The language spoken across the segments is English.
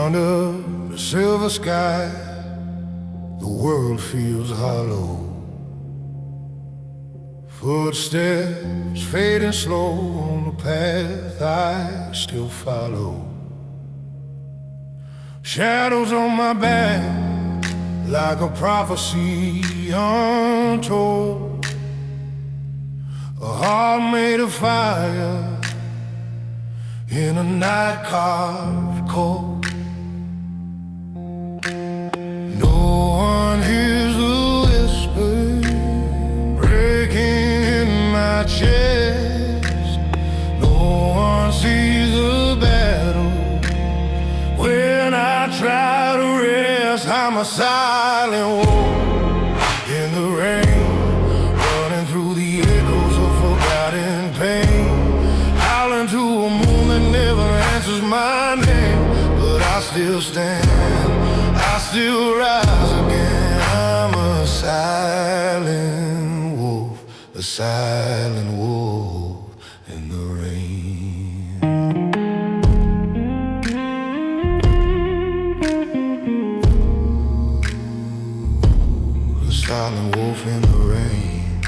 Under the silver sky, the world feels hollow. Footsteps fading slow on the path I still follow. Shadows on my back, like a prophecy untold. A heart made of fire in a night carved cold. No one hears the whisper breaking in my chest. No one sees the battle when I try to rest. I'm a silent wolf in the rain, running through the echoes of forgotten pain, howling to a moon that never answers my name. But I still stand, I still rise again. I'm a silent wolf, a silent wolf in the rain. A silent wolf in the rain.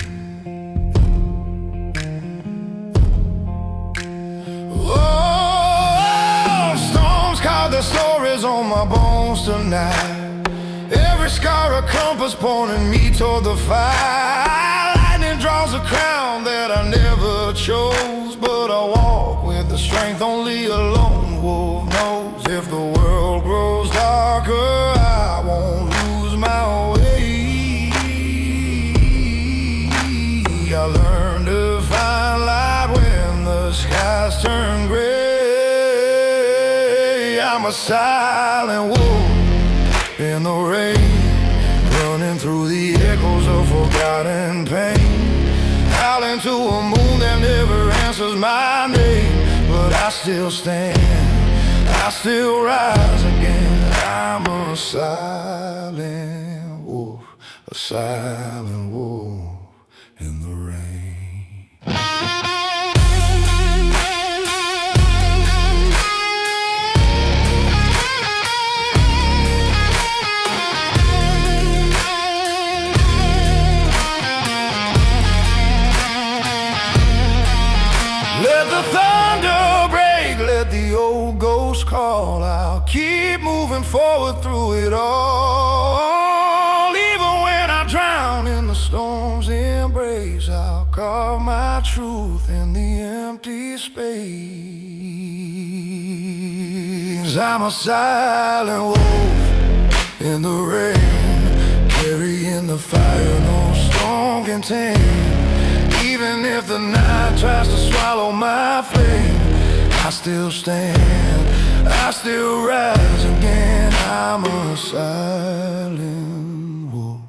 Oh, storms carve their stories on my bones tonight. Every scar a compass pointing me toward the fire. Lightning draws a crown that I never chose, but I walk with the strength only a lone wolf knows. If the world grows darker, I won't lose my way. I learn to find light when the skies turn gray. I'm a silent wolf in the rain, running through the echoes of forgotten pain, howling to a moon that never answers my name. But I still stand, I still rise again. I'm a silent wolf, a silent wolf in the rain. Let the thunder break, let the old ghost call. I'll keep moving forward through it all. Even when I drown in the storm's embrace, I'll carve my truth in the empty space. I'm a silent wolf in the rain, carrying the fire no storm can tame. Even if the night tries to swallow my flame, I still stand, I still rise again. I'm a silent wolf,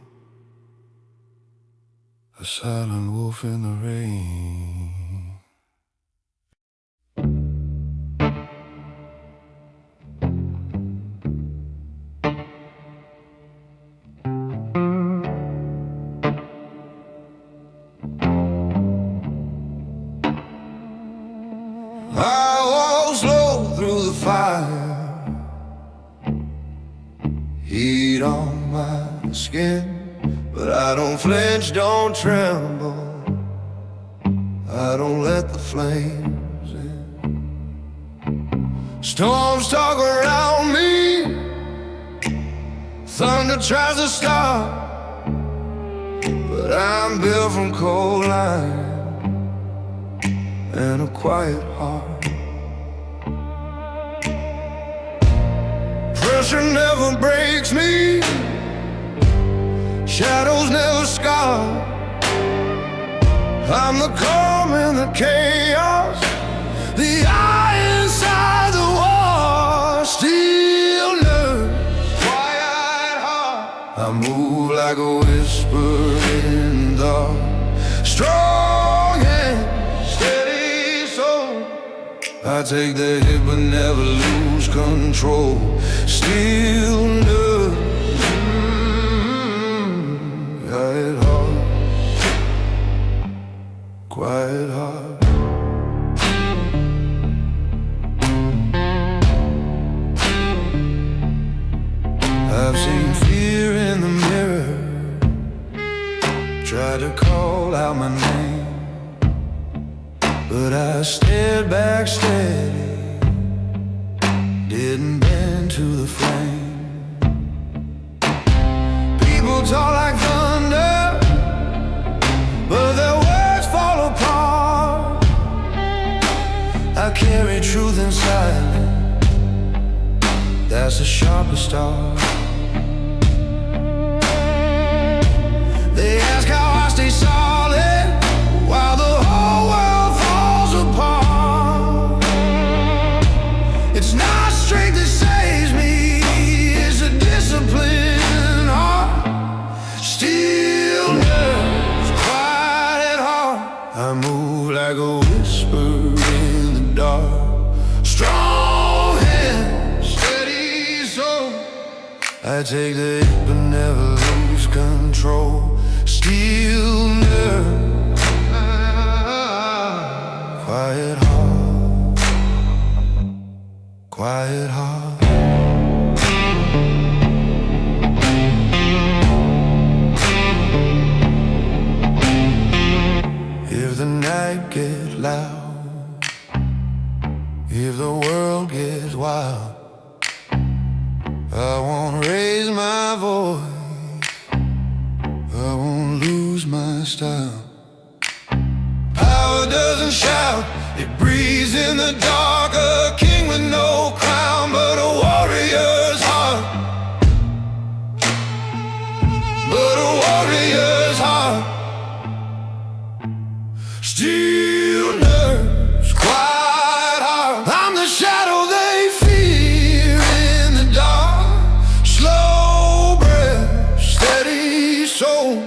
a silent wolf in the rain. I walk slow through the fire, heat on my skin, but I don't flinch, don't tremble. I don't let the flames in. Storms talk around me, thunder tries to stop, but I'm built from cold iron and a quiet heart. Pressure never breaks me, shadows never scar. I'm the calm in the chaos, the eye inside the war. Stillness, quiet heart. I move like a whisper in the strong hand, steady soul. I take the hit but never lose control. Stillness, quiet heart, quiet heart. tried to call out my name, but I stared back steady, didn't bend to the flame. People talk like thunder, but their words fall apart. I carry truth in silence, that's the sharpest art. They ask how I stay solid while the whole world falls apart. It's not strength that saves me, it's a discipline heart. Still nerves, quiet at heart. I move like a whisper in the dark. Strong hands, steady soul. I take the hit but never lose control. Still nerves, quiet heart, quiet heart. If the night gets loud, if the world gets wild, I won't raise my voice, I won't lose my style. Power doesn't shout, it breathes in the dark. A king with no crown, but a warrior's heart. But a warrior's heart. Still nerves, quiet heart. I'm the shadow they fear in the dark. Slow breath, steady soul.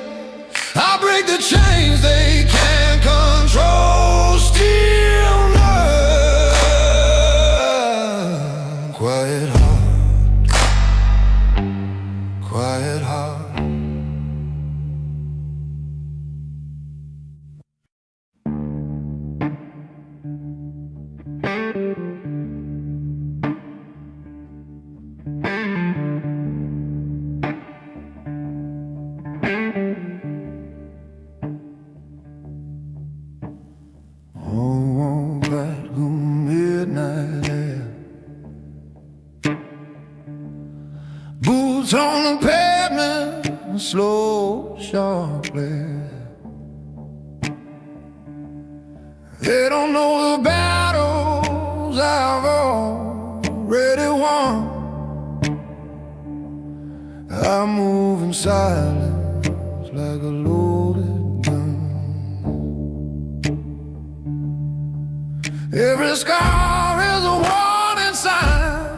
I break the chains they can't control. Still nerve, quiet heart, quiet heart. Boots on the pavement, slow, sharply. They don't know the battles I've already won. I move in silence like a loaded gun. Every scar is a warning sign,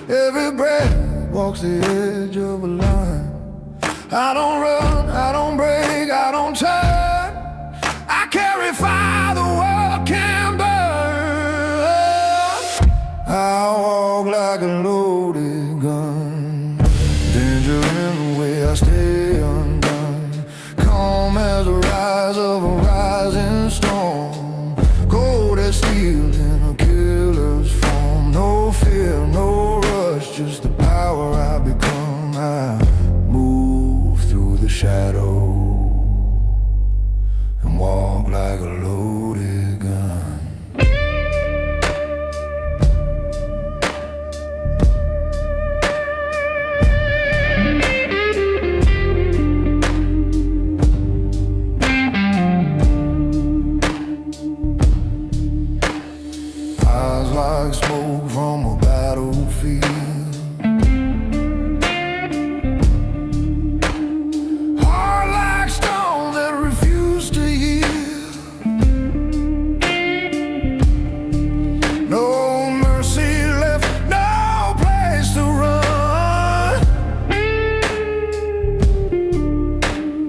every breath walks the edge of a line. I don't run, I don't break, I don't turn. I carry fire the world can burn. I walk like a loaded gun, danger in the way I stay undone. Calm as the rise of a rising storm, cold as steel in a killer's form. No fear, no rush, just the power I become. I move through the shadow and walk like a loaded gun. Eyes like smoke from a battlefield,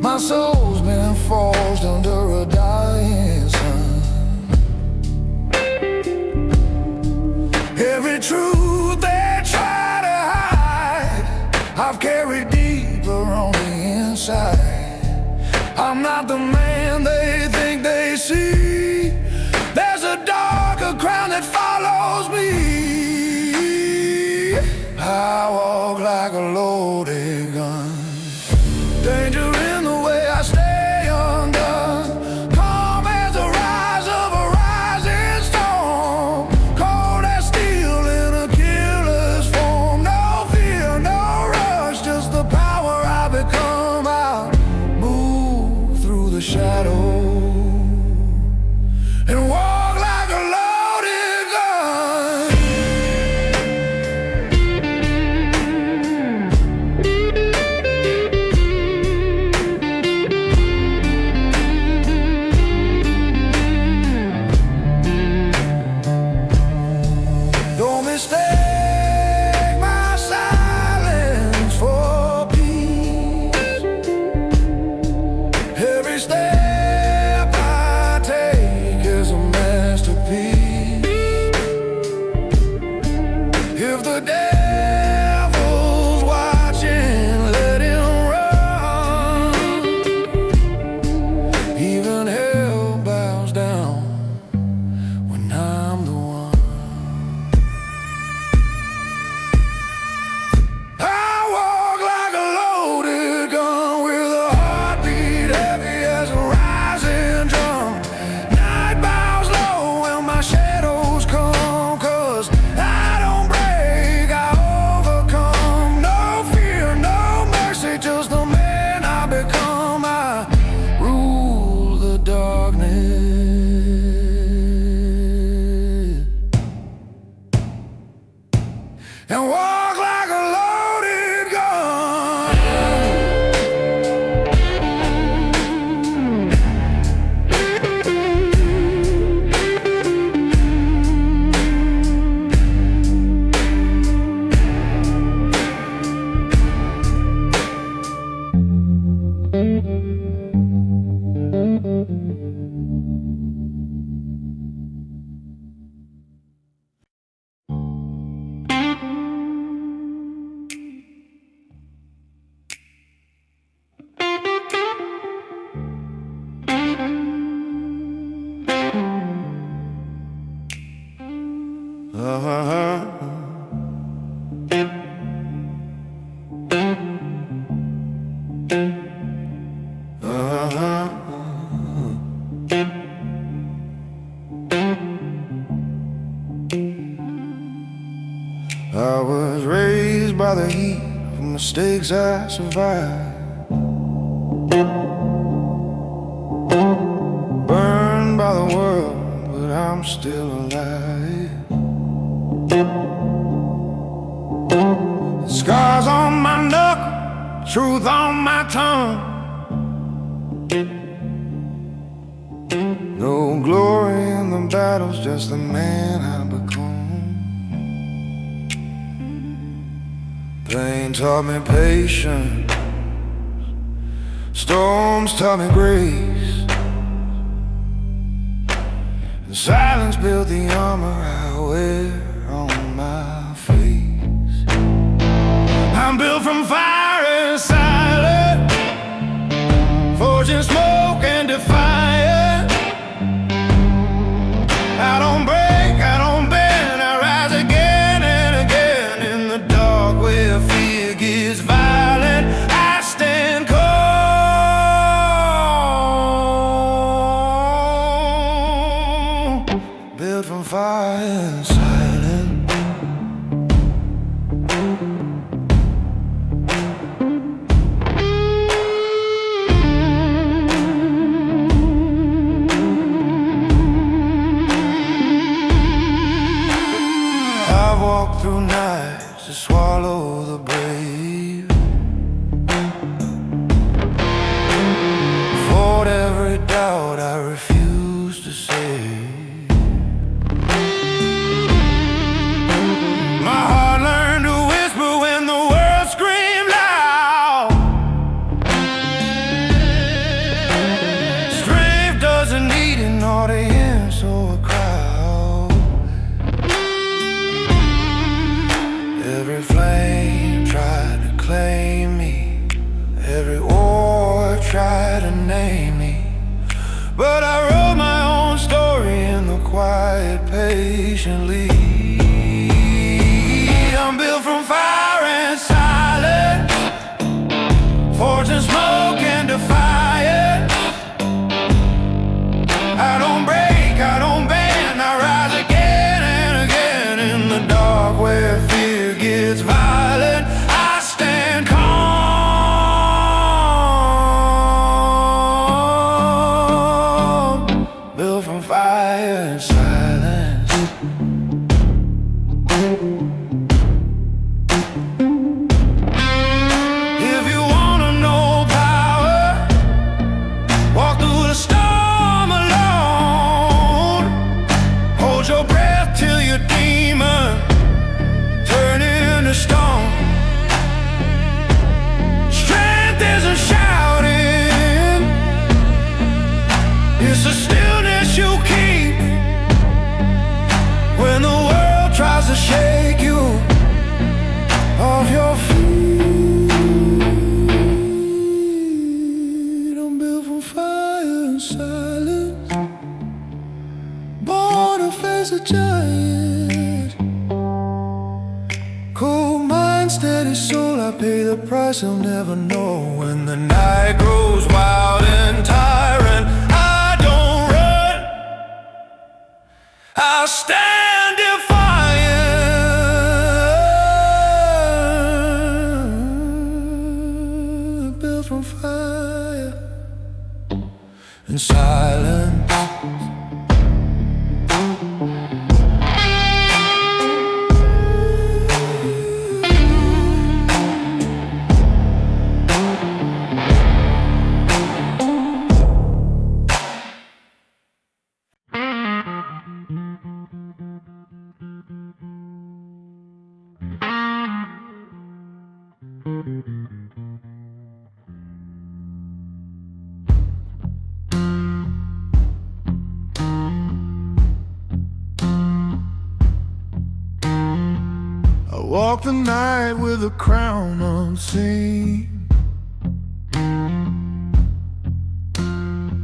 my soul's been forged under a dying sun. Every truth they try to hide, I've carried deeper on the inside. I'm not the man they think they see. There's a darker crown that follows me. I walk like a loaded gun, danger in the way I stay on. mistake my silence for peace. Every step I take is a masterpiece. If the devil's watching, let him run. Even hell bows down when I'm the one. And walk like a loaded gun. I was raised by the heat of mistakes I survived, burned by the world, but I'm still alive. The scars on my knuckle, truth on my tongue. No glory in the battles, just the man I become. Pain taught me patience, storms taught me grace, and silence built the armor I wear on my face. I'm built from fire and silence, forged in smoke and defiance. I don't break, I don't bend, I rise again and again. In the dark where fear gets violent, I stand cold. Built from fire and silence. I've walked through nights to swallow the brave, fought every doubt I refused to say. My heart learned to whisper when the world screamed loud. Strength doesn't need an audience or a crowd. Every flame tried to claim me, every war tried to name me, but I wrote my own story in the quiet patiently. I'm built from fire and silence, forged in smoke and defiance. I don't break, I don't bend, I rise again and again. In the dark where fear gets violent, I stand calm. Built from fire and silence. If you wanna know power, walk through the storm alone. Hold your breath till your demon of your feet. I'm built from fire and silence, born to face a giant. Cold mind, steady soul, I pay the price I'll never know. When the night grows wild and tyrant, I don't run, I stand defiant. Built from fire and silence. I walk the night with a crown unseen,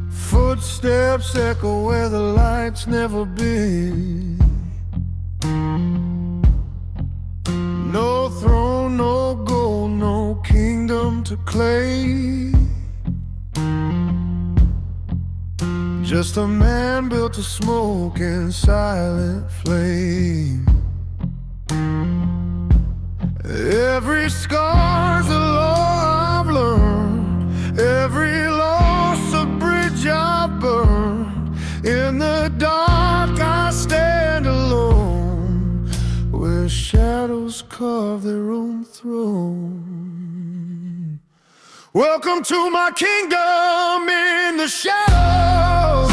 footsteps echo where the light's never been. No throne, no gold, no kingdom to claim, just a man built to smoke and silent flame. Every scar's a law I've learned, every loss a bridge I've burned. In the dark I stand alone, where shadows carve their own throne. Welcome to my kingdom in the shadows,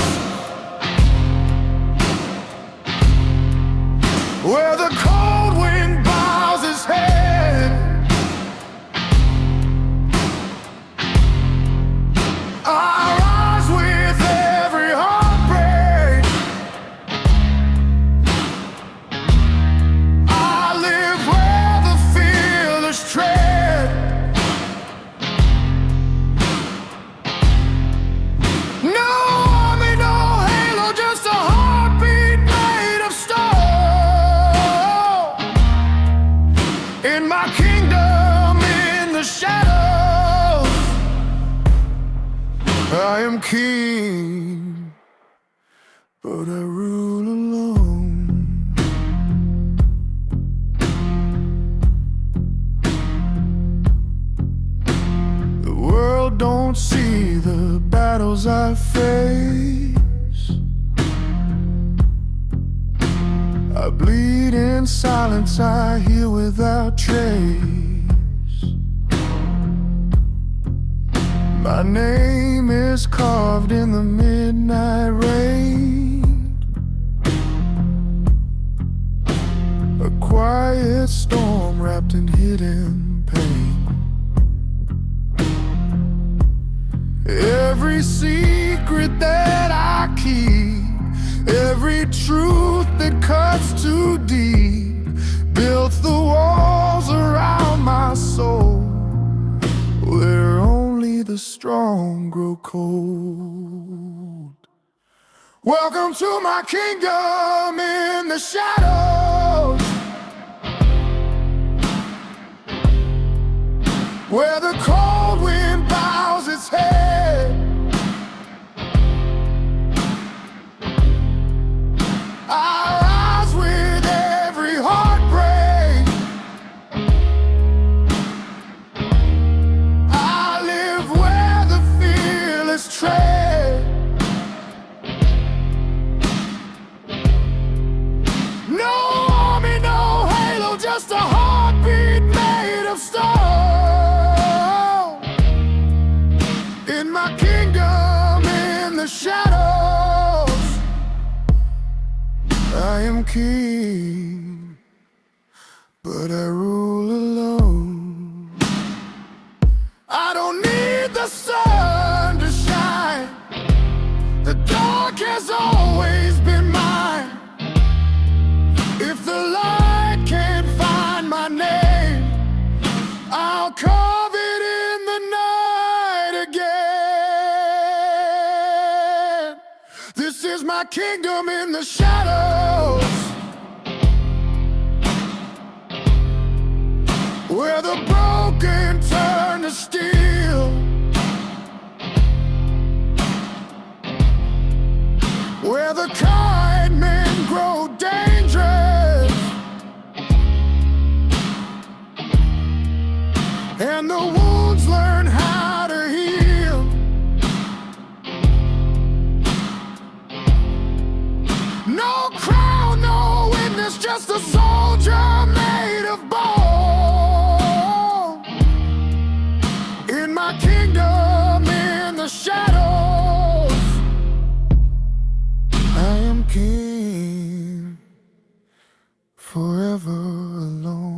where the cold wind bows his head. I rise with every heartbreak, I live where the fearless tread. No army, no halo, just a heartbeat made of stone. In my kingdom in the shadows, I am king, but I rule alone. The world don't see the battles I face. I bleed in silence, I heal without trace. My name is carved in the midnight rain, a quiet storm wrapped in hidden pain. Every secret that I keep, every truth that cuts too deep, built the walls around my soul, where only the strong grow cold. Welcome to my kingdom in the shadows, where the cold wind bows its head. I rise with every heartbreak, I live where the fearless tread. No army, no halo, just a heartbeat made of stone. In my kingdom in the shadows, I am king, but I rule alone. I don't need the sun to shine, the dark has always been mine. If the light can't find my name, my kingdom in the shadows, where the broken turn to steel, where the kind men grow dangerous, and the wounds learn how to heal. No crown, no witness, just a soldier made of bone. In my kingdom in the shadows, I am king, forever alone.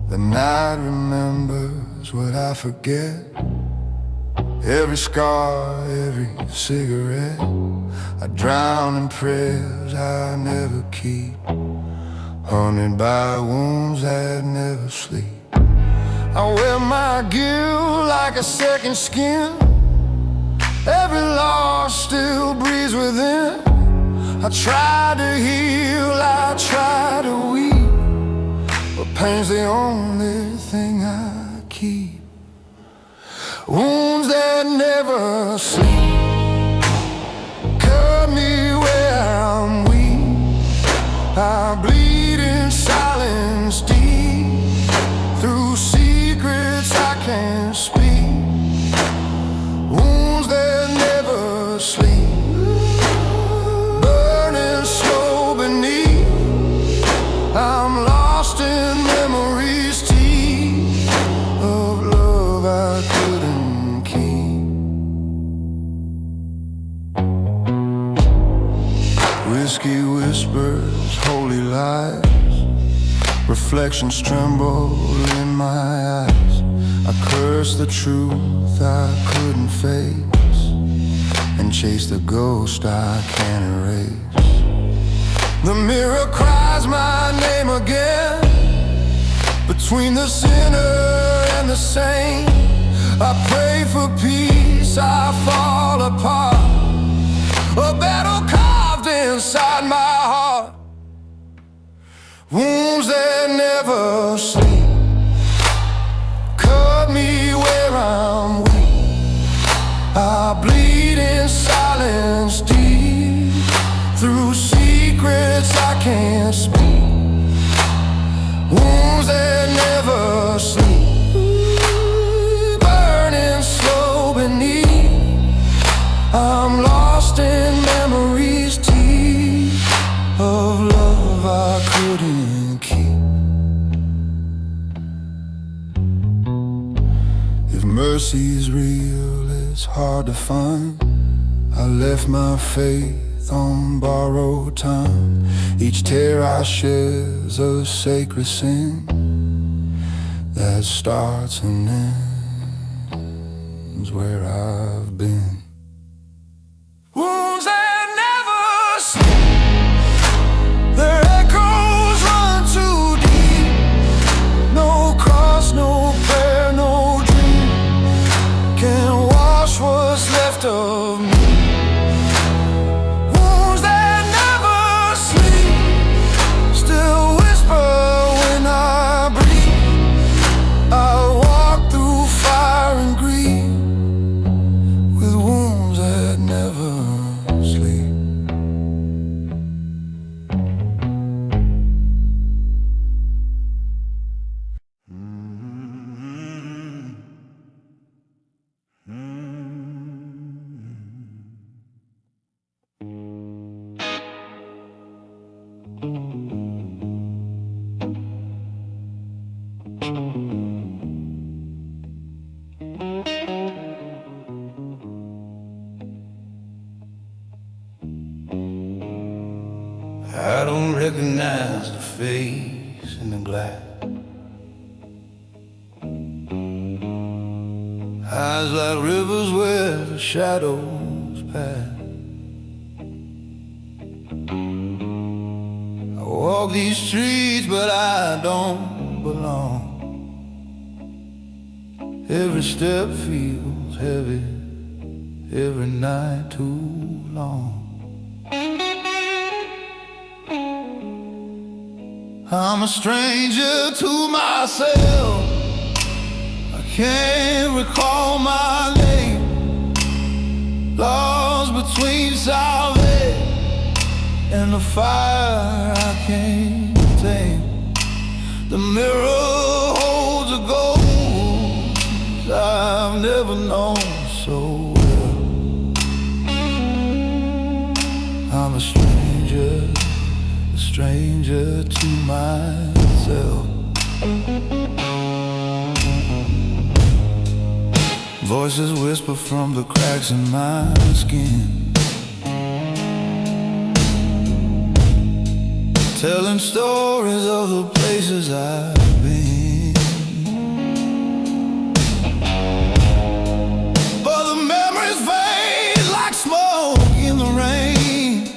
The night remembers what I forget, every scar, every cigarette. I drown in prayers I never keep, haunted by wounds that never sleep. I wear my guilt like a second skin, every loss still breathes within. I try to heal, I try to weep, but pain's the only thing I keep. Wounds that never sleep, cut me where I'm weak. I bleed in silence deep, through secrets I can't speak. Wounds that never sleep, burning slow beneath. I'm lost in memories deep of love I couldn't keep. Whiskey whispers, holy lies, reflections tremble in my eyes. I curse the truth I couldn't face, and chase the ghost I can't erase. The mirror cries my name again, between the sinner and the saint. I pray for peace, I fall apart, a battle carved inside my heart. Wounds that never sleep, cut me where I'm weak. I bleed in silence deep, through secrets I can't speak. Wounds that never sleep, burning slow beneath. I'm lost in memories deep of love I couldn't keep. If mercy's real, it's hard to find. I left my faith on borrowed time. Each tear I shed's a sacred sin that starts and ends where I've been. Wounds that never sleep, their echoes run too deep. No cross, no prayer, no dream can wash what's left of me. I don't recognize the face in the glass. rise like rivers where the shadows pass. I walk these streets but I don't belong. Every step feels heavy, every night too long. I'm a stranger to myself. I can't recall my name. Lost between salvation and the fire I can't tame. The mirror holds a ghost I've never known so well. I'm a stranger to myself. Voices whisper from the cracks in my skin, telling stories of the places I've been. But the memories fade like smoke in the rain.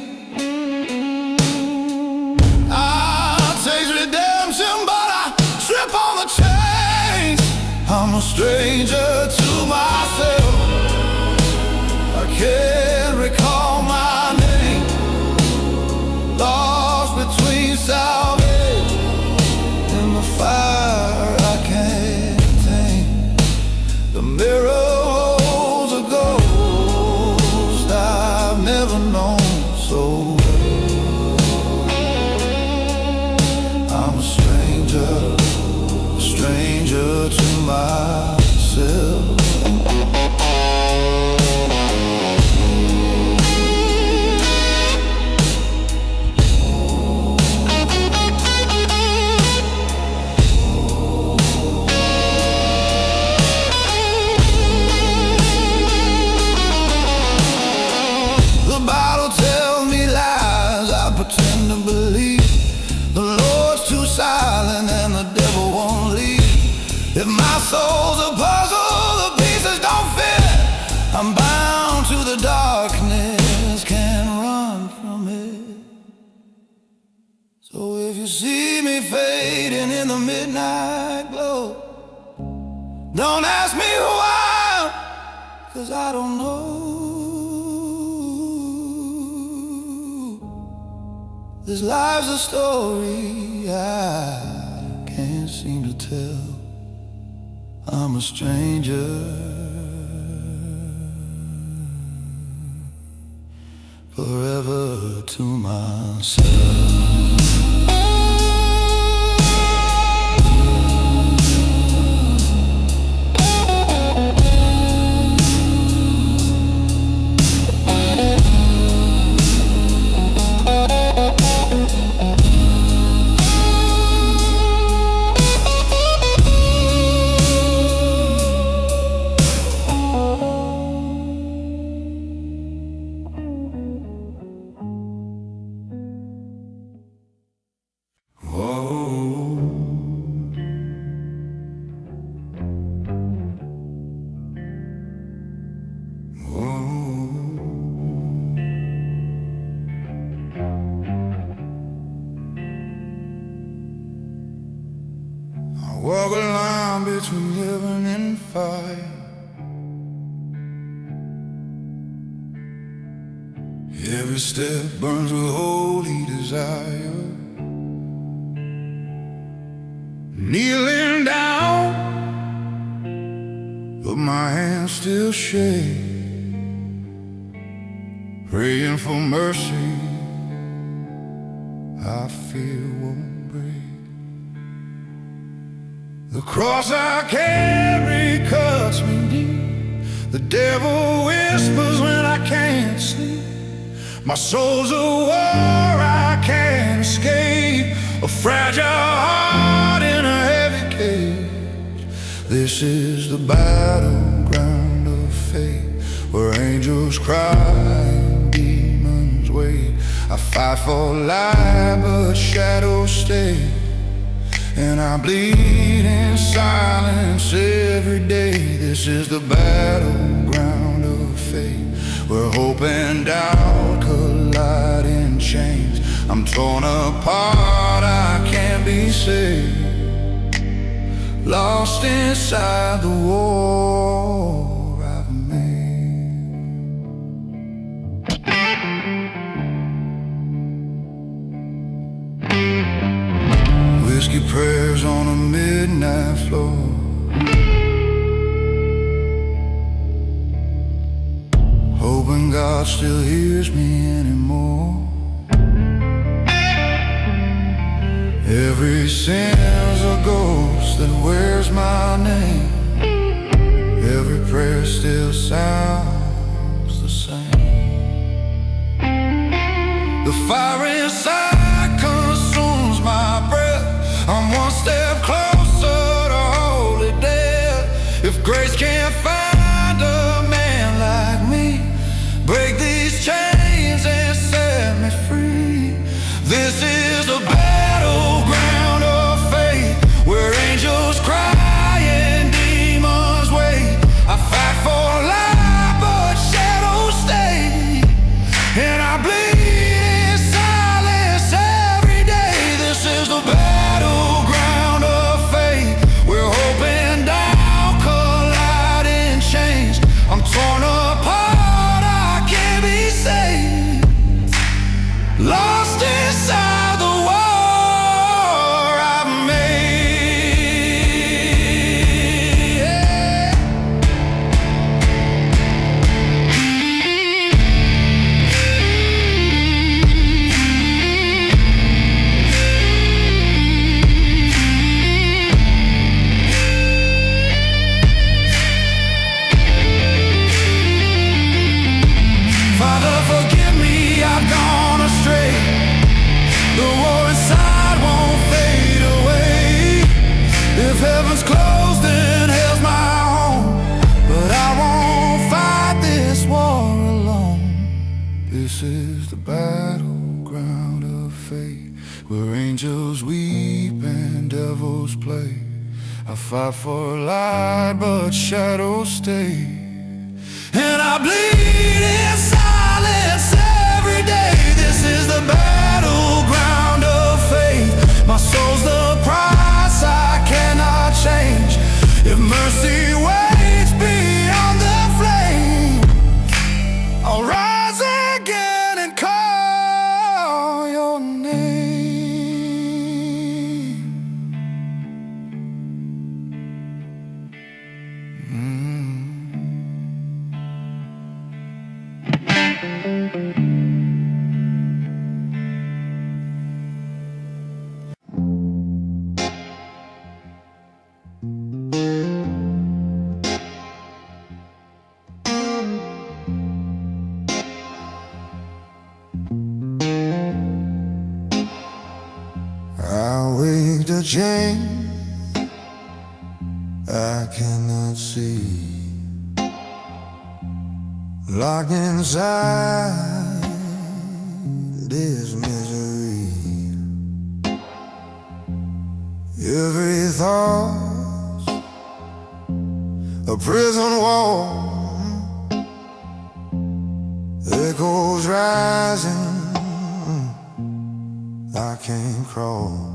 I'll taste redemption, but I trip on the chains. I'm a stranger to myself. I can't recall my name. Lost between salvation and the fire I can't tame. The mirror holds a ghost I've never known so well. I'm a stranger to myself. Silent and the devil won't leave. If my soul's a puzzle, the pieces don't fit. I'm bound to the darkness, can't run from it. So if you see me fading in the midnight glow, don't ask me who I am, 'cause I don't know. This life's a story I can't seem to tell. I'm a stranger forever to myself. Walk a line between heaven and fire. Every step burns with holy desire. Kneeling down, but my hands still shake, praying for mercy I fear won't break. The cross I carry cuts me deep. The devil whispers when I can't sleep. My soul's a war I can't escape, a fragile heart in a heavy cage. This is the battleground of fate, where angels cry and demons wait. I fight for life but shadows stay. and I bleed in silence every day. This is the battleground of fate, where hope and doubt collide in chains. I'm torn apart, I can't be saved, lost inside the war I've made. Whiskey prayers on a midnight floor, hoping God still hears me anymore. Every sin's a ghost that wears my name. Every prayer still sounds the same. The fire inside consumes my breath. I'm one step closer to holy death. If grace can't find a man like me, break these chains and set me free. This is the battleground of faith, where angels cry and demons wait. I fight for life, but shadows stay, and I bleed in silence every day. This is the battleground of faith, where hope and doubt collide in chains. I'm torn apart, I can't be saved, lost inside the war I've made. Father, forgive me, I've gone astray. The war inside won't fade away. If heaven's closed, then hell's my home. But I won't fight this war alone. This is the battleground of fate, where angels weep and devils play. I fight for light, but shadows stay, and I bleed in silence every day. This is the battleground of faith. My soul's the price I cannot change. If mercy waits beyond the flame, I'll rise again and call your name. I wake the chain I cannot see, locked inside this misery. Every thought's a prison wall, echoes rising, I can't crawl.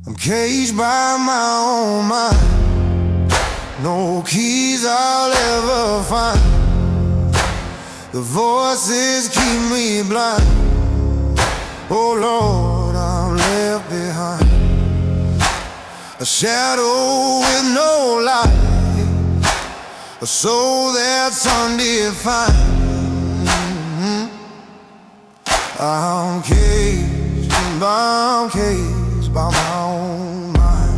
I'm caged by my own mind, no keys I'll ever find. The voices keep me blind. Oh Lord, I'm left behind, a shadow with no light, a soul that's undefined. I'm caged by my own mind.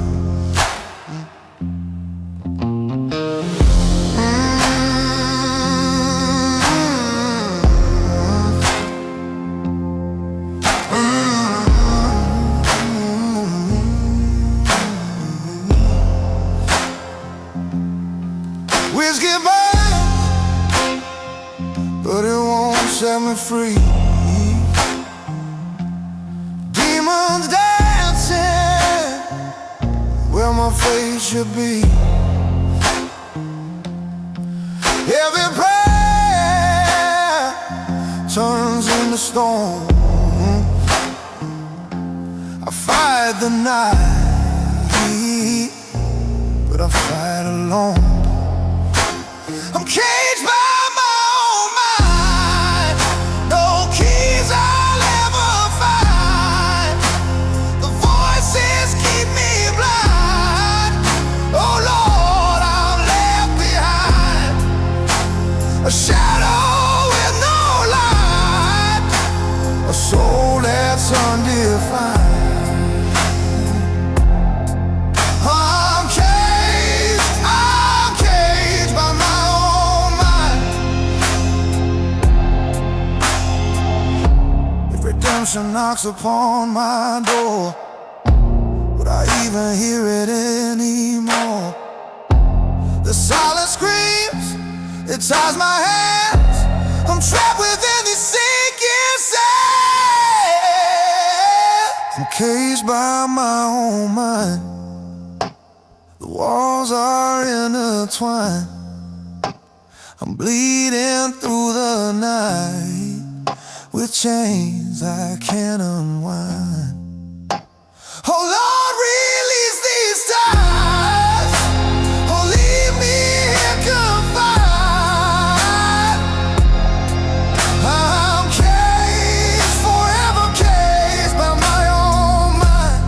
Whiskey burns, but it won't set me free. Demons dancing your face should be. Every prayer turns into storm. I fight the night, but I fight alone. I'm caged by my own mind. No keys I'll ever find. The voices keep me blind. Oh Lord, I'm left behind, a shadow with no light, a soul that's undefined. Redemption knocks upon my door. Would I even hear it anymore? The silence screams, it ties my hands. I'm trapped within these sinking sands. I'm caged by my own mind. The walls are intertwined. I'm bleeding through the night with chains I can't unwind. Oh Lord, release these ties. Oh, leave me here confined. I'm caged, forever caged by my own mind.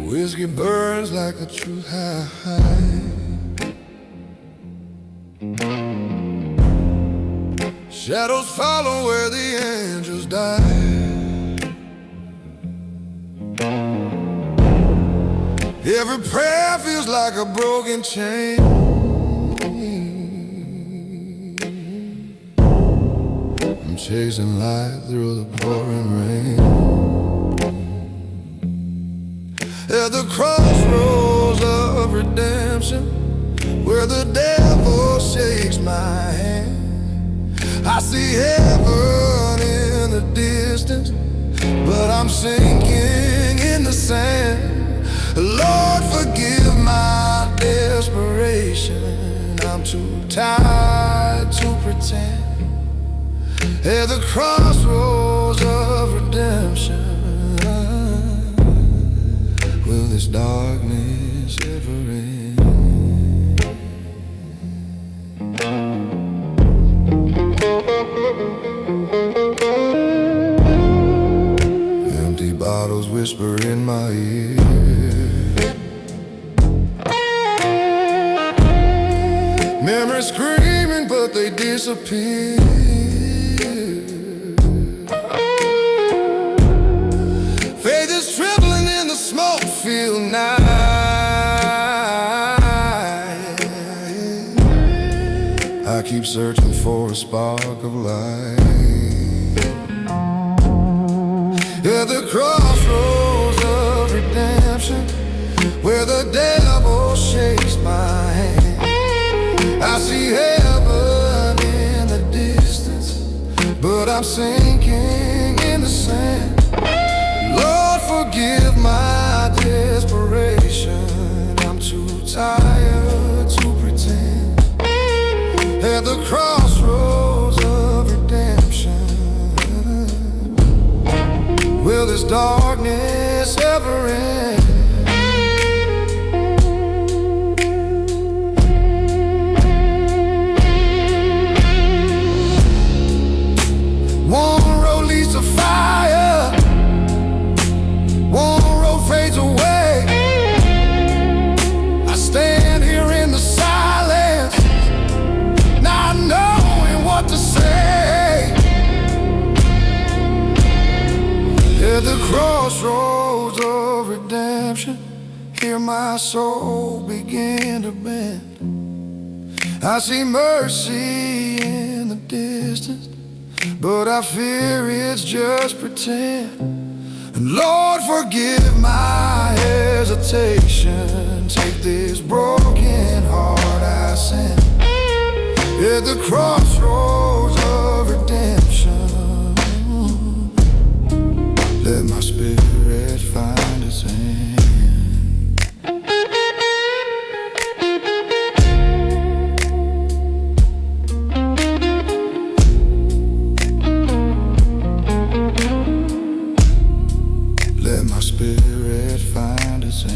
Whiskey burns like a true high. Shadows follow where the angels die. Every prayer feels like a broken chain. I'm chasing light through the pouring rain. At the crossroads of redemption, where the devil shakes my hand, I see heaven in the distance, but I'm sinking in the sand. Lord, forgive my desperation, I'm too tired to pretend. At the crossroads of redemption, will this darkness ever end? Empty bottles whisper in my ear. Memories screaming, but they disappear. Faith is trembling in the smoke-filled night. I keep searching for a spark of light. At the crossroads of redemption, where the devil shakes my hand, I see heaven in the distance, but I'm sinking in the sand. Lord, forgive my desperation, I'm too tired to pretend. At the crossroads of redemption, will this darkness ever end? One road leads to hear my soul begin to bend. I see mercy in the distance, but I fear it's just pretend. And Lord, forgive my hesitation. Take this broken heart I send at the crossroads of redemption. Let my spirit find its end. Let my spirit find its end.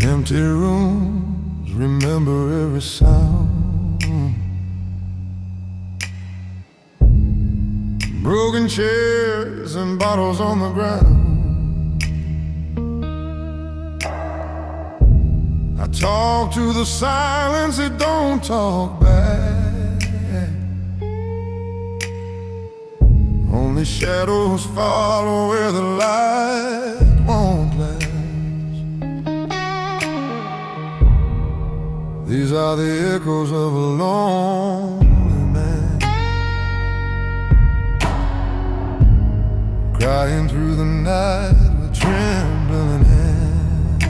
Empty rooms, remember every sound. Broken chairs and bottles on the ground. I talk to the silence, it don't talk back. Only shadows follow where the light won't last. These are the echoes of a lonely man, crying through the night with trembling hand.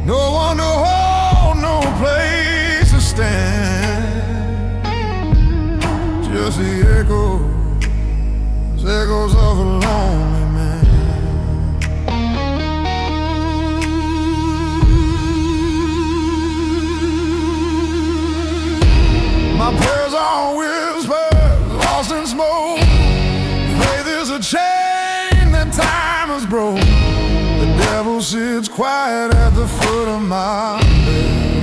No one to hold, no place to stand. Just the echoes of a lonely man. My prayers are whispers, lost in smoke. Faith is a chain that time has broke. The devil sits quiet at the foot of my bed,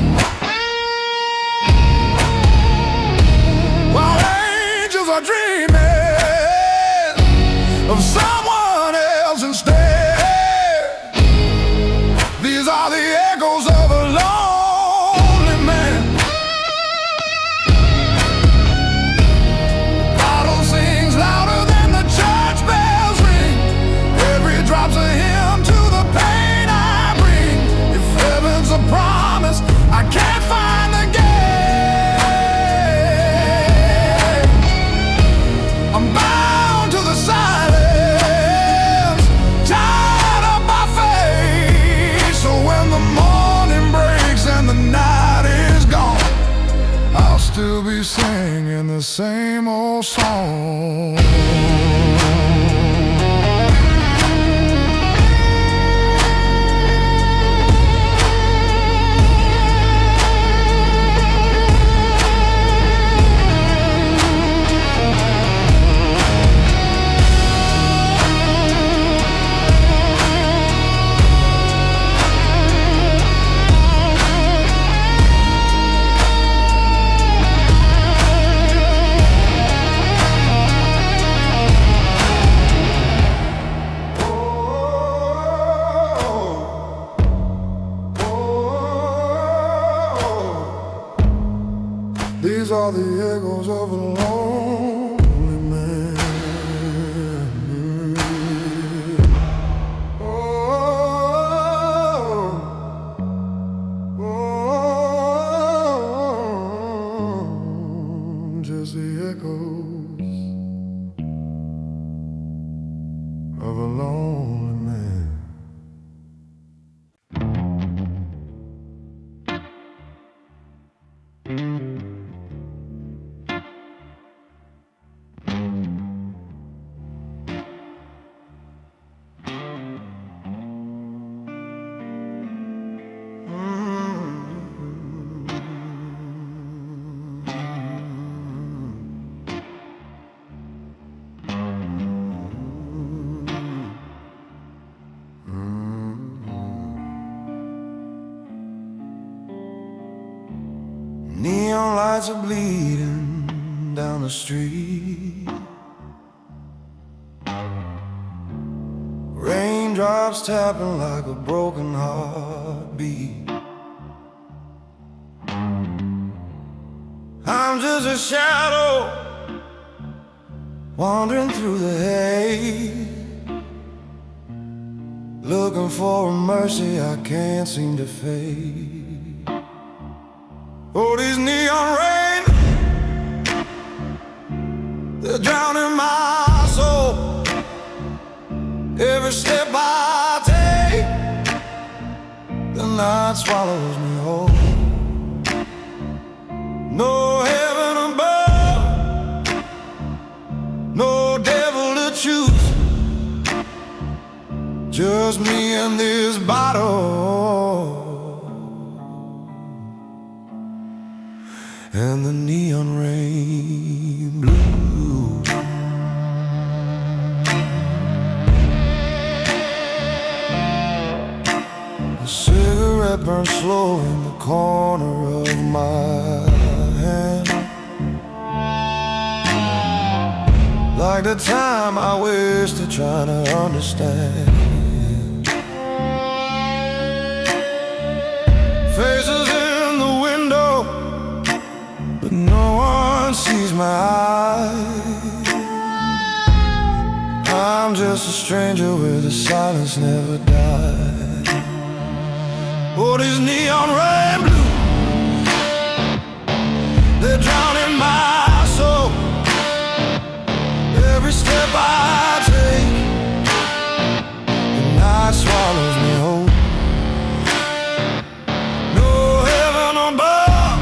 while angels are dreaming of someone else instead. These are the echoes of a lonely man. Drops a hymn to the pain I bring. If heaven's a promise, I can't find the gate. I'm bound to the silence, tied up by fate. So when the morning breaks and the night is gone, I'll still be singing the same old song. These are the echoes of a lonely man. Oh, just the echoes of a lonely man. lights are bleeding down the street. Raindrops tapping like a broken heartbeat. I'm just a shadow wandering through the haze, looking for a mercy I can't seem to fade. Oh, these neon rain, they're drowning my soul. Every step I take, the night swallows me whole. No heaven above, no devil to choose, just me and this bottle and the neon rain blues. A cigarette burns slow in the corner of my hand, like the time I wasted trying to understand. Faces in the window, but no one sees my eyes. I'm just a stranger where the silence never dies. Oh, these neon rain blues, they're drowning my soul. Every step I take, the night swallows me whole. No heaven above,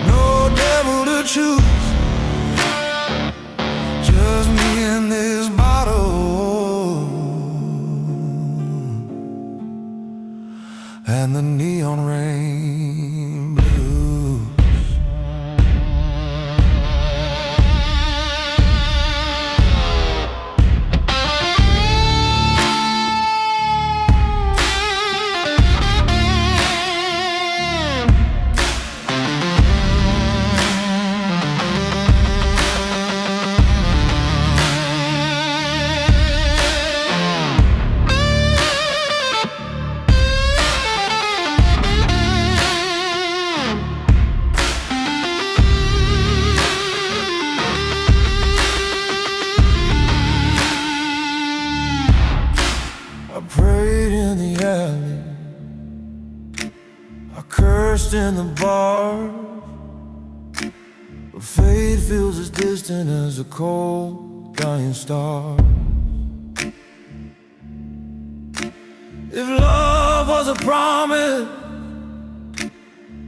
no devil to choose, just me and this bottle and the neon rain blues. I prayed in the alley, I cursed in the bar, but fate feels as distant as a cold, dying star. If love was a promise,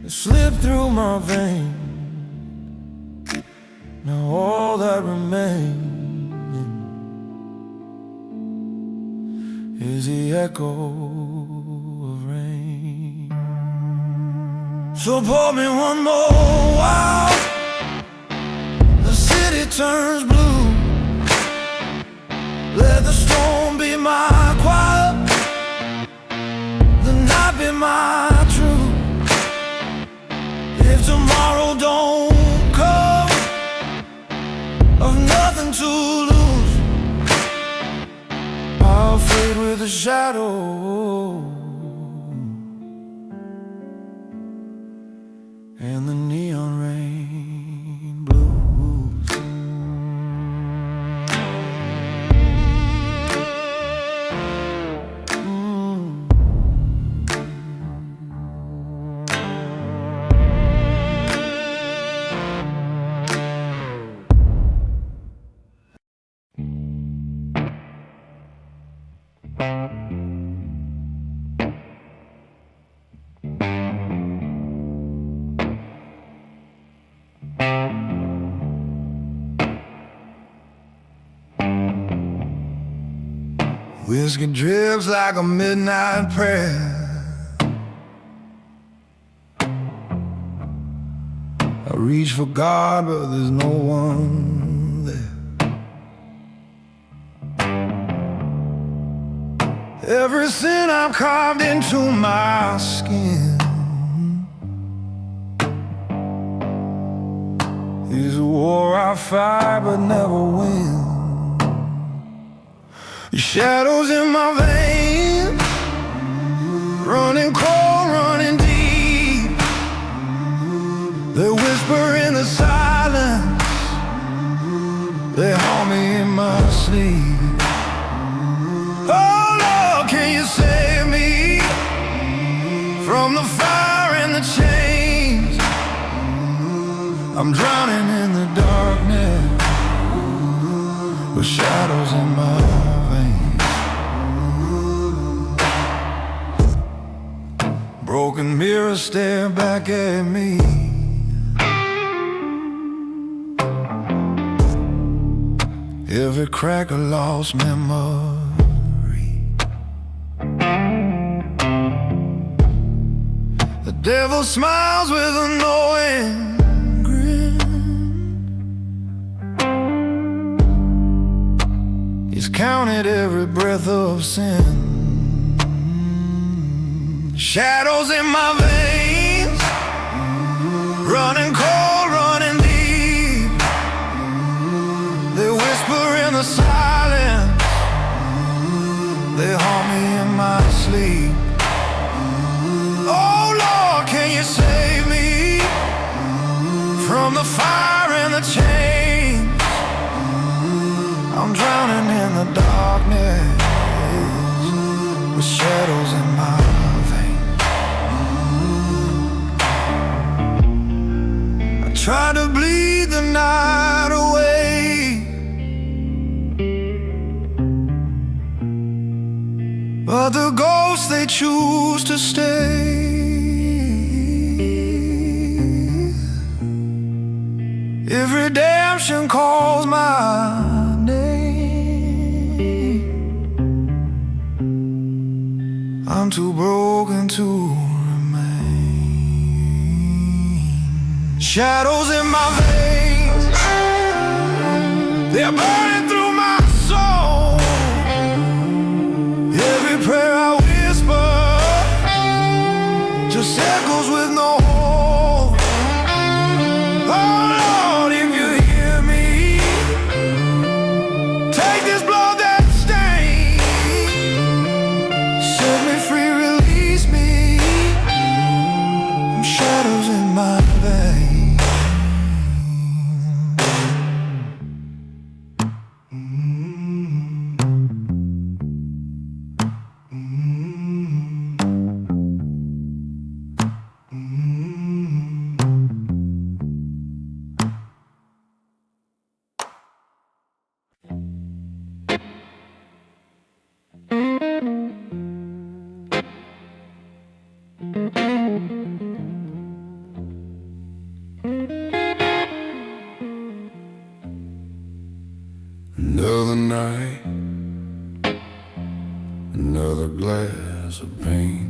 it slipped through my veins. Now all that remains is the echo of rain. So pour me one more while the city turns blue. Let the storm be my quiet, the night be my truth. If tomorrow don't come, I've nothing to lose. I'll fade with the shadow and the neon rain blues. Whiskey drips like a midnight prayer. I reach for God, but there's no one there. Every sin I've carved into my skin, a war I fight but never win. Your shadows in my veins, running cold, running deep. They whisper in the silence, they haunt me in my sleep. Oh Lord, can you save me from the fire and the chains? I'm drowning in the darkness with shadows in my veins. Broken mirrors stare back at me. Every crack a lost memory. The devil smiles with a knowing grin. He's counted every breath of sin. Shadows in my veins, running cold, running deep. They whisper in the silence, they haunt me in my sleep. Oh Lord, can you save me from the fire and the chains? I'm drowning in the darkness with shadows in my veins. I try to bleed the night away, but the ghosts, they choose to stay. If redemption calls my name, I'm too broken to remain. Shadows in my veins, they're burning through my soul. Every prayer I whisper just echoes with no hope. Oh Lord, if you hear me, take this blood that stains. Set me free, release me from shadows in my veins. Another night, another glass of pain.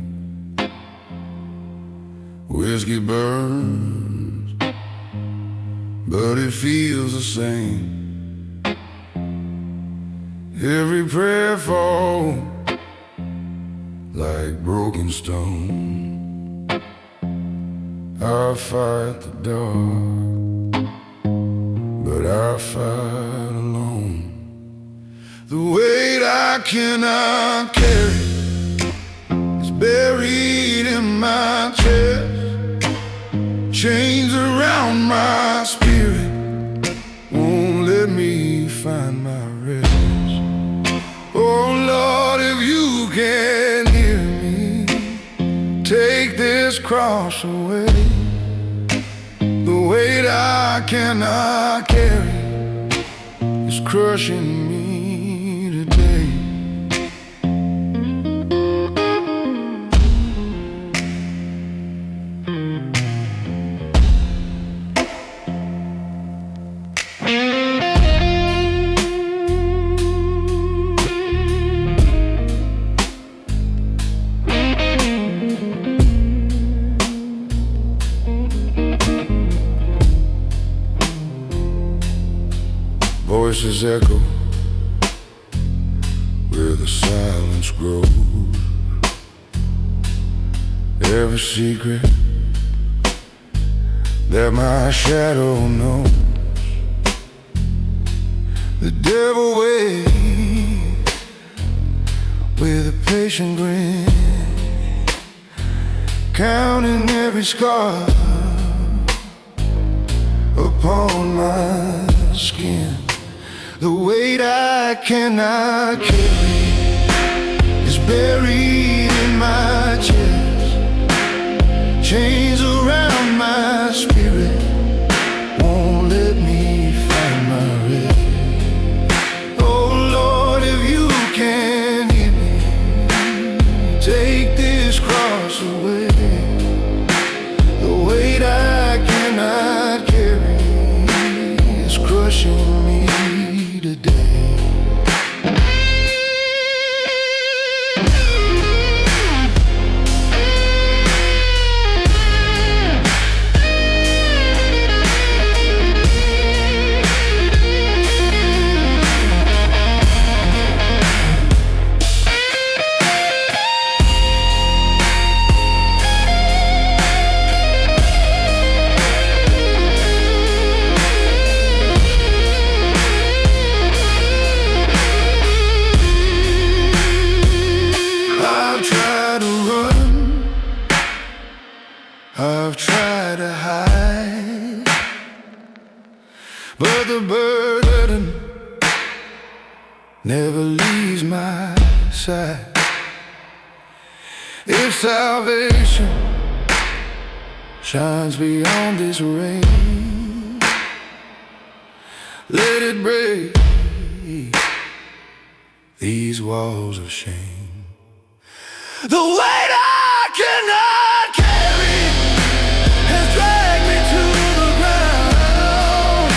Whiskey burns, but it feels the same. Every prayer falls like broken stone. I fight the dark, but I fight alone. The weight I cannot carry is buried in my chest. Chains around my spirit won't let me find my rest. Oh Lord, if you can hear me, take this cross away. The weight I cannot carry is crushing me today. Voices echo where the silence grows. Every secret that my shadow knows. The devil waits with a patient grin, counting every scar upon my skin. The weight I cannot carry is buried in my chest. Chains around my spirit won't let me find my rest. Oh Lord, if you can hear me, take this cross away. The weight I cannot carry is crushing me today. I've tried to hide, but the burden never leaves my side. If salvation shines beyond this rain, let it break these walls of shame. The weight I cannot carry has dragged me to the ground.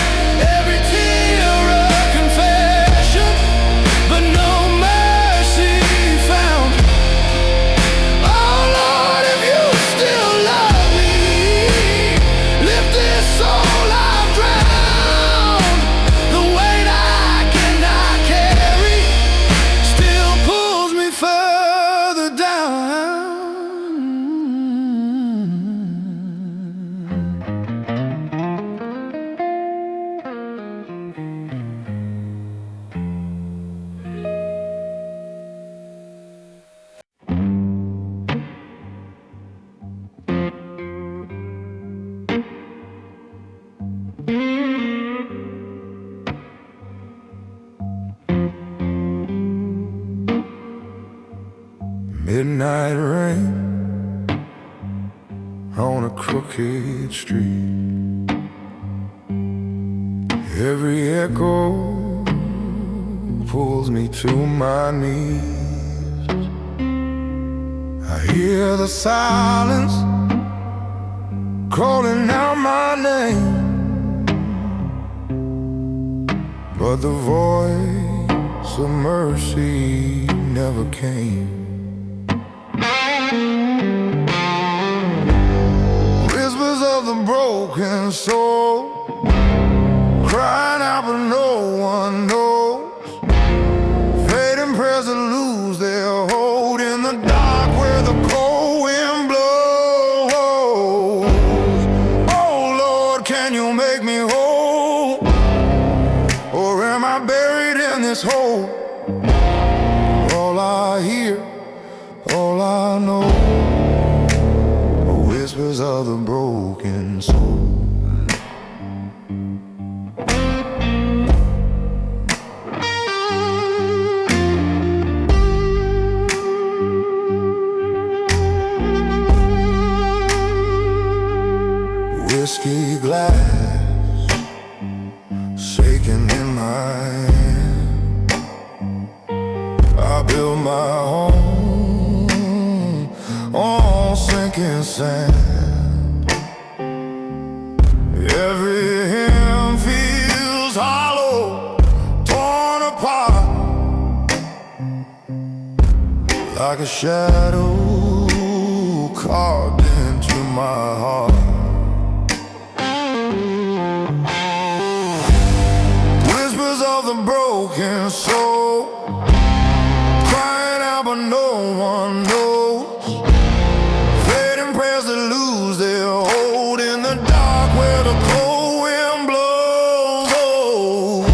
Every tear a confession, but no mercy found. Oh Lord, if you still love me, lift this soul I've drowned. The weight I cannot carry still pulls me further down. Midnight rain on a crooked street. Every echo pulls me to my knees. I hear the silence calling out my name, but the voice of mercy never came. Whispers of the broken soul crying out but no one knows. Fading prayers that lose their hold in the dark where the cold wind blows. Oh Lord, can you make me whole? Or am I buried in this hole? All I hear, all I know, whispers of the broken soul. Whiskey glass shaking in my hand. I build my home on sinking sand. Every hymn feels hollow, torn apart, like a shadow carved into my heart. Whispers of the broken soul crying out but no one knows. Fading prayers that lose their hold in the dark where the cold wind blows. Oh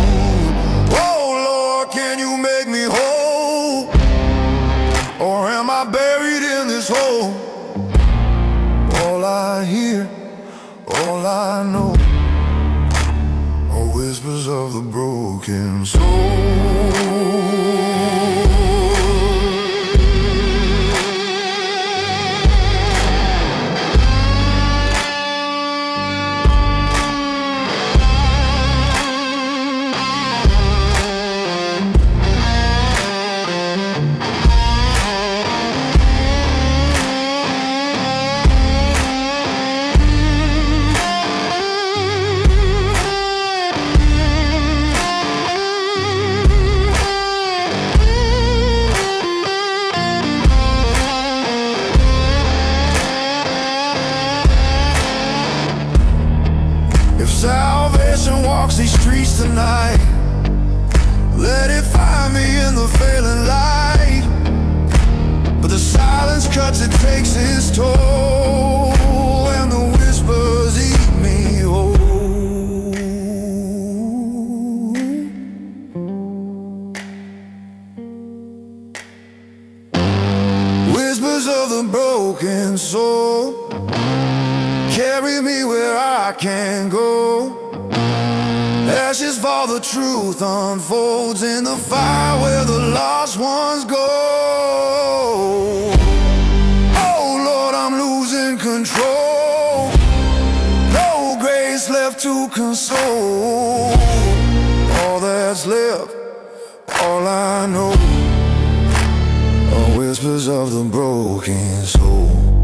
Salvation walks these streets tonight. Let it find me in the failing light. But the silence cuts, it takes its toll, and the whispers eat me whole. Whispers of the broken soul carry me where I can't go. Ashes fall, the truth unfolds in the fire where the lost ones go. Oh Lord, I'm losing control. No grace left to console. All that's left, all I know, are whispers of the broken soul.